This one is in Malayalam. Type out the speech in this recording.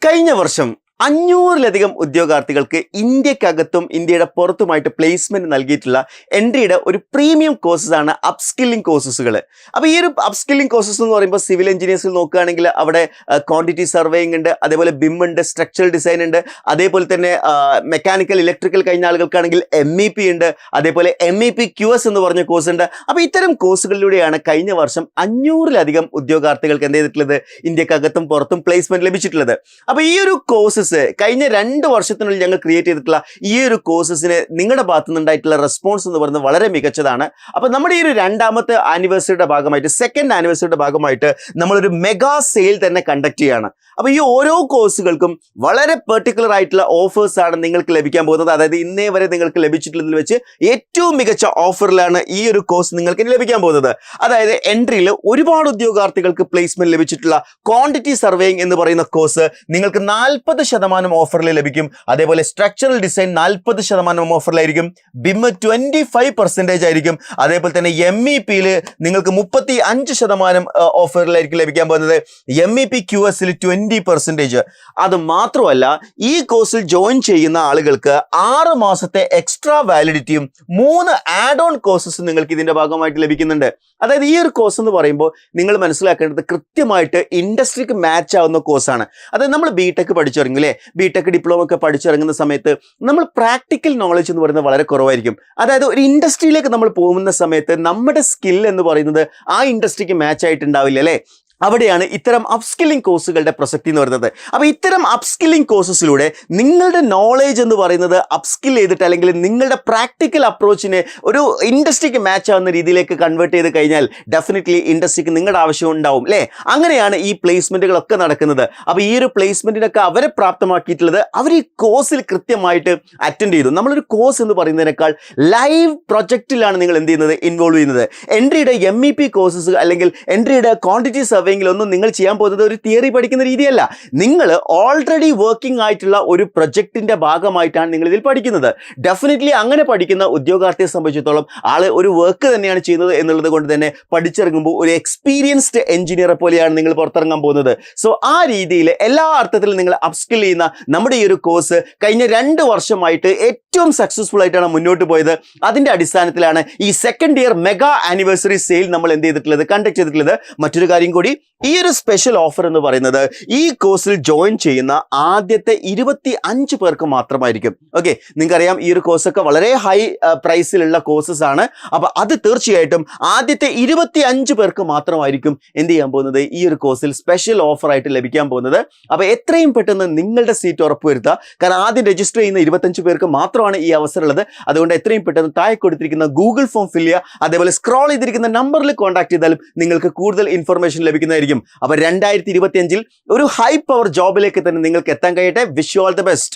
കഴിഞ്ഞ വർഷം 500-ലധികം ഉദ്യോഗാർത്ഥികൾക്ക് ഇന്ത്യക്കകത്തും ഇന്ത്യയുടെ പുറത്തുമായിട്ട് പ്ലേസ്മെന്റ് നൽകിയിട്ടുള്ള എൻട്രിയുടെ ഒരു പ്രീമിയം കോഴ്സസ് ആണ് അപ്സ്കില്ലിംഗ് കോഴ്സസുകൾ. അപ്പോൾ ഈ ഒരു അപ്സ്കില്ലിംഗ് കോഴ്സസ് എന്ന് പറയുമ്പോൾ സിവിൽ എഞ്ചിനീയേഴ്സിൽ നോക്കുകയാണെങ്കിൽ അവിടെ ക്വാണ്ടിറ്റി സർവേയിങ് ഉണ്ട്, അതേപോലെ BIM ഉണ്ട്, സ്ട്രക്ചറൽ ഡിസൈൻ ഉണ്ട്, അതേപോലെ തന്നെ മെക്കാനിക്കൽ ഇലക്ട്രിക്കൽ കഴിഞ്ഞ ആളുകൾക്കാണെങ്കിൽ MEP ഉണ്ട്, അതേപോലെ MEP QS എന്ന് പറഞ്ഞ കോഴ്സ് ഉണ്ട്. അപ്പോൾ ഇത്തരം കോഴ്സുകളിലൂടെയാണ് കഴിഞ്ഞ വർഷം 500-ലധികം ഉദ്യോഗാർത്ഥികൾക്ക് എന്ത് ചെയ്തിട്ടുള്ളത്, ഇന്ത്യക്കകത്തും പുറത്തും പ്ലേസ്മെന്റ് ലഭിച്ചിട്ടുള്ളത്. അപ്പോൾ ഈ ഒരു കോഴ്സസ് കഴിഞ്ഞ 2 വർഷത്തിനുള്ളിൽ ഞങ്ങൾ ക്രിയേറ്റ് ചെയ്തിട്ടുള്ള ഈ ഒരു കോഴ്സസിന് നിങ്ങളുടെ ഭാഗത്തു നിന്നുണ്ടായിട്ടുള്ള റെസ്പോൺസ് എന്ന് പറയുന്നത് വളരെ മികച്ചതാണ്. അപ്പോൾ നമ്മുടെ ഈ ഒരു 2ാമത്തെ ആനിവേഴ്സറിയുടെ ഭാഗമായിട്ട്, സെക്കൻഡ് ആനിവേഴ്സറിയുടെ ഭാഗമായിട്ട് നമ്മളൊരു മെഗാ സെയിൽ തന്നെ കണ്ടക്ട് ചെയ്യാണ്. അപ്പോൾ ഈ ഓരോ കോഴ്സുകൾക്കും വളരെ പെർട്ടിക്കുലർ ആയിട്ടുള്ള ഓഫേഴ്സ് ആണ് നിങ്ങൾക്ക് ലഭിക്കാൻ പോകുന്നത്. അതായത് ഇന്നേ വരെ നിങ്ങൾക്ക് ലഭിച്ചിട്ടുള്ളതിൽ വെച്ച് ഏറ്റവും മികച്ച ഓഫറിലാണ് ഈ ഒരു കോഴ്സ് നിങ്ങൾക്ക് ലഭിക്കാൻ പോകുന്നത്. അതായത് എൻട്രിയിൽ ഒരുപാട് ഉദ്യോഗാർത്ഥികൾക്ക് പ്ലേസ്മെന്റ് ലഭിച്ചിട്ടുള്ള ക്വാണ്ടിറ്റി സർവേയിങ് എന്ന് പറയുന്ന കോഴ്സ് നിങ്ങൾക്ക് 40% ഓഫറിൽ ലഭിക്കും. അതേപോലെ സ്ട്രക്ചറൽ ഡിസൈൻ 40% ഓഫറിലായിരിക്കും. BIM 25% ആയിരിക്കും. അതേപോലെ തന്നെ MEPയിൽ നിങ്ങൾക്ക് 35% ഓഫറിലായിരിക്കും ലഭിക്കാൻ പോകുന്നത്. MEP QSൽ 20%. അത് മാത്രമല്ല, ഈ കോഴ്സിൽ ജോയിൻ ചെയ്യുന്ന ആളുകൾക്ക് 6 മാസത്തെ എക്സ്ട്രാ വാലിഡിറ്റിയും 3 ആഡ് ഓൺ കോഴ്സസ് നിങ്ങൾക്ക് ഇതിന്റെ ഭാഗമായിട്ട് ലഭിക്കുന്നുണ്ട്. അതായത് ഈ ഒരു കോഴ്സ് എന്ന് പറയുമ്പോൾ നിങ്ങൾ മനസ്സിലാക്കേണ്ടത് കൃത്യമായിട്ട് ഇൻഡസ്ട്രിക്ക് മാച്ച് ആവുന്ന കോഴ്സാണ്. അതായത് നമ്മൾ BTech പഠിച്ചിറങ്ങും അല്ലേ, BTech ഡിപ്ലോമ ഒക്കെ പഠിച്ചിറങ്ങുന്ന സമയത്ത് നമ്മൾ പ്രാക്ടിക്കൽ നോളജ് എന്ന് പറയുന്നത് വളരെ കുറവായിരിക്കും. അതായത് ഒരു ഇൻഡസ്ട്രിയിലേക്ക് നമ്മൾ പോകുന്ന സമയത്ത് നമ്മുടെ സ്കിൽ എന്ന് പറയുന്നത് ആ ഇൻഡസ്ട്രിക്ക് മാച്ച് ആയിട്ടുണ്ടാവില്ല അല്ലേ. അവിടെയാണ് ഇത്തരം അപ്സ്കില്ലിംഗ് കോഴ്സുകളുടെ പ്രസക്തി എന്ന് പറയുന്നത്. അപ്പോൾ ഇത്തരം അപ്സ്കില്ലിംഗ് കോഴ്സസിലൂടെ നിങ്ങളുടെ നോളേജ് എന്ന് പറയുന്നത് അപ്സ്കിൽ ചെയ്തിട്ട്, അല്ലെങ്കിൽ നിങ്ങളുടെ പ്രാക്ടിക്കൽ അപ്രോച്ചിനെ ഒരു ഇൻഡസ്ട്രിക്ക് മാച്ച് ആവുന്ന രീതിയിലേക്ക് കൺവേർട്ട് ചെയ്ത് കഴിഞ്ഞാൽ ഡെഫിനറ്റ്ലി ഇൻഡസ്ട്രിക്ക് നിങ്ങളുടെ ആവശ്യം ഉണ്ടാവും അല്ലേ. അങ്ങനെയാണ് ഈ പ്ലേസ്മെന്റുകളൊക്കെ നടക്കുന്നത്. അപ്പോൾ ഈ ഒരു പ്ലേസ്മെന്റിനൊക്കെ അവരെ പ്രാപ്തമാക്കിയിട്ടുള്ളത് അവർ ഈ കോഴ്സിൽ കൃത്യമായിട്ട് അറ്റൻഡ് ചെയ്തു. നമ്മളൊരു കോഴ്സ് എന്ന് പറയുന്നതിനേക്കാൾ ലൈവ് പ്രൊജക്റ്റിലാണ് നിങ്ങൾ എന്ത് ചെയ്യുന്നത്, ഇൻവോൾവ് ചെയ്യുന്നത്. എൻട്രിയുടെ MEP കോഴ്സസ് അല്ലെങ്കിൽ എൻട്രിയുടെ ക്വാണ്ടിറ്റി സർവേ ഒന്നും നിങ്ങൾ ചെയ്യാൻ പോകുന്നത് ഒരു തിയറി പഠിക്കുന്ന രീതിയല്ല. നിങ്ങൾ ഓൾറെഡി വർക്കിംഗ് ആയിട്ടുള്ള ഒരു പ്രൊജക്ടിന്റെ ഭാഗമായിട്ടാണ് നിങ്ങൾ ഇതിൽ പഠിക്കുന്നത്. ഡെഫിനറ്റ്ലി അങ്ങനെ പഠിക്കുന്ന ഉദ്യോഗാർത്ഥിയെ സംബന്ധിച്ചിടത്തോളം ആള് ഒരു വർക്ക് തന്നെയാണ് ചെയ്യുന്നത് എന്നുള്ളത് കൊണ്ട് തന്നെ പഠിച്ചിറങ്ങുമ്പോൾ ഒരു എക്സ്പീരിയൻസ്ഡ് എഞ്ചിനീയറെ പോലെയാണ് നിങ്ങൾ പുറത്തിറങ്ങാൻ പോകുന്നത്. സോ ആ രീതിയിൽ എല്ലാ അർത്ഥത്തിലും നിങ്ങൾ അപ്സ്കിൽ ചെയ്യുന്ന നമ്മുടെ ഈ ഒരു കോഴ്സ് കഴിഞ്ഞ 2 വർഷമായിട്ട് ഏറ്റവും സക്സസ്ഫുൾ ആയിട്ടാണ് മുന്നോട്ട് പോയത്. അതിന്റെ അടിസ്ഥാനത്തിലാണ് ഈ second year mega anniversary sale നമ്മൾ എന്ത് ചെയ്തിട്ടുള്ളത്, കണ്ടക്ട് ചെയ്തിട്ടുള്ളത്. മറ്റൊരു കാര്യം കൂടി, ഈ ഒരു സ്പെഷ്യൽ ഓഫർ എന്ന് പറയുന്നത് ഈ കോഴ്സിൽ ജോയിൻ ചെയ്യുന്ന ആദ്യത്തെ 25 പേർക്ക് മാത്രമായിരിക്കും. ഓക്കെ, നിങ്ങൾക്കറിയാം ഈ ഒരു കോഴ്സൊക്കെ വളരെ ഹൈ പ്രൈസിലുള്ള കോഴ്സസ് ആണ്. അപ്പോൾ അത് തീർച്ചയായിട്ടും ആദ്യത്തെ 25 പേർക്ക് മാത്രമായിരിക്കും എന്ത് ചെയ്യാൻ പോകുന്നത്, ഈ ഒരു കോഴ്സിൽ സ്പെഷ്യൽ ഓഫർ ആയിട്ട് ലഭിക്കാൻ പോകുന്നത്. അപ്പോൾ എത്രയും പെട്ടെന്ന് നിങ്ങളുടെ സീറ്റ് ഉറപ്പുവരുത്തുക. കാരണം ആദ്യം രജിസ്റ്റർ ചെയ്യുന്ന 25 പേർക്ക് മാത്രമാണ് ഈ അവസരം ഉള്ളത്. അതുകൊണ്ട് എത്രയും പെട്ടെന്ന് താഴെ കൊടുത്തിരിക്കുന്ന ഗൂഗിൾ ഫോം ഫിൽ ചെയ്യുക. അതേപോലെ സ്ക്രോൾ ചെയ്തിരിക്കുന്ന നമ്പറിൽ കോൺടാക്ട് ചെയ്താലും നിങ്ങൾക്ക് കൂടുതൽ ഇൻഫർമേഷൻ ലഭിക്കുന്നതായിരിക്കും. അപ്പോൾ 2025 ഒരു ഹൈ പവർ ജോബിലേക്ക് തന്നെ നിങ്ങൾക്ക് എത്താൻ കഴിയട്ടെ. Wish you all the best.